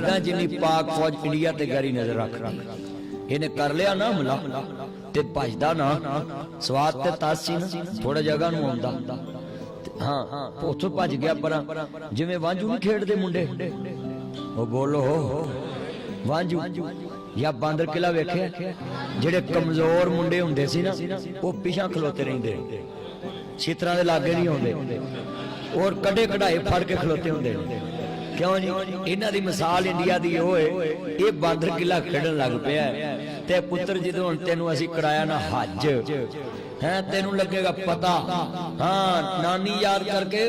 लगदा जिन्नी पाक फौज इंडिया ते गहरी नजर रख रही। इन्हें कर लिया ना हमला ते भजदा ना, स्वाद ते तस सी ना, थोड़ा जगह नूं आउंदा। हाँ उत्थों भज गया परां, जिवें वांझू नहीं खेडदे मुंडे, ओ बोलो वांझू या बांदर किला वेखिया, जिहड़े कमजोर मुंडे हुंदे सी ना वो पिछां खलोते रहिंदे, छीतरां दे लागे नहीं आउंदे और कड़े कढ़ाए फड़ के खलोते हुंदे। क्यों जी? इन्हां दी मिसाल इंडिया दी होए, ये बांदर किला खेडन लग पिया ते पुत्र जदों हुण तैनूं असीं कराया ना हज है, तेनू लगेगा पता। हाँ नानी याद करके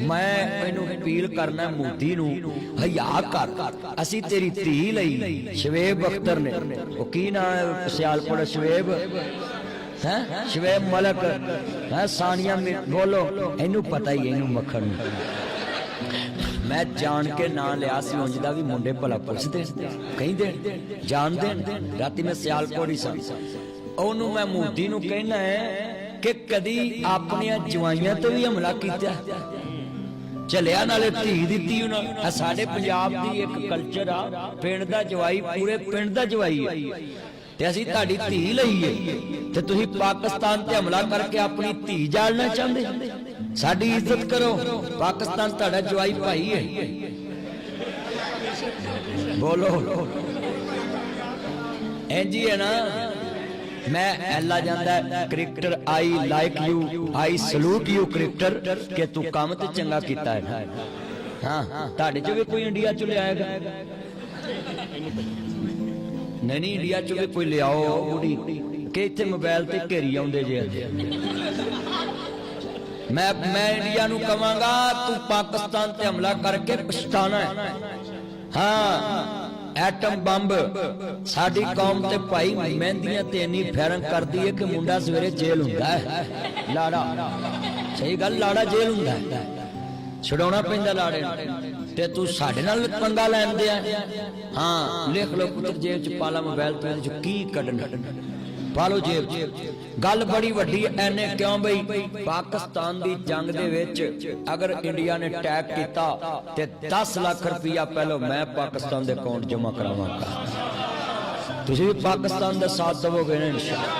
मैं मैनू अपील करना मोदी नू, हया कर, असी तेरी धी लई शवेब अख्तर ने, वो की नाम है सियालकोट, शवेब है, शवेब मलक है, सानिया बोलो इनू पता ही, इनू मक्खन मैं जान के ना लिया सी, उंजदा भी मुंडे भला पुछदे कहीं दे जान दे। राती मैं सियालकोट ही सा, ओनू मैं मोदी नू कहना है कि कदी अपनी जवाइयां ते भी हमला कीता, चलिया नाले धी दित्ती उन्हां। साडे पंजाब दी एक कल्चर आ, पिंड दा जवाई पूरे पिंड दा जवाई है ते असीं तुहाडी धी लई है ते तुसीं पाकिस्तान ते हमला करके अपनी धी जालना चाहंदे। साडी इज्जत करो, पाकिस्तान तुहाडा जवाई भाई है, बोलो इंजी है ना। मैं ऐला जांदा cricketer, I like you, I salute you cricketer कि तू काम ते चंगा कीता है। हाँ तुहाडे चों भी कोई इंडिया चों लिआएगा? नहीं इंडिया चों भी कोई लिआओ बुढ़ी कि इत्थे मोबाइल ते घेरी आउंदे जे। मैं इंडिया नूं कहांगा तू पाकिस्तान ते हमला करके पछताना है। हाँ एटम बंब साडी कौम ते भाई मेहंदियां ते इन्नी फैरन करदी है कि मुंडा सवेरे जेल हुंदा है, लाड़ा सही गल, लाड़ा जेल हुंदा है, छुड़ाउणा पैंदा लाड़े ते तू साडे नाल पंगा लैण दे। हाँ लिख लो पुत्र, जेब च पाला मोबाइल ते च की कढना, पालो जेब च। गल बड़ी वड्डी ऐने क्यों बई? पाकिस्तान दी जंग दे विच अगर इंडिया ने अटैक कीता ते 10 लाख रुपया पहलो मैं पाकिस्तान दे अकाउंट जमा करावांगा। तुसीं भी पाकिस्तान दा साथ देवोगे ना इंशाअल्लाह?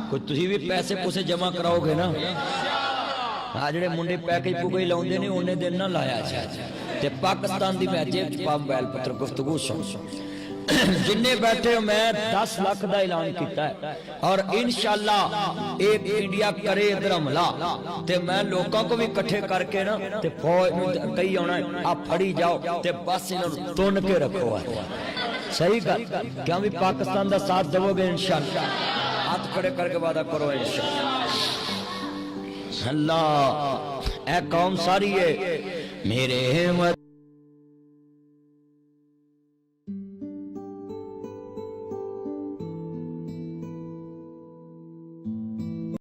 कोई तुसीं भी पैसे पूसे जमा कराओगे ना? आ जिहड़े मुंडे पैकेज पुकेज लाउंदे ने उन्ने दिन ना लाया ते पाकिस्तान दी मैं जेब च पा मोबाइल पुत्र गुफ्तगू सुन। जिन्ने बैठे हो मैं 10 लाख का ऐलान किया है और इंशाअल्लाह एक इंडिया करे इधर हमला ते मैं लोगों को भी इकट्ठे करके ना ते फौज कही आना आप फड़ी जाओ ते बस इन्होंने तुन के रखो है। सही गल, क्या भी पाकिस्तान का साथ दोगे इंशाअल्लाह? हाथ खड़े करके वादा करो इंशाअल्लाह। अल्लाह ए कौम सारी है मेरे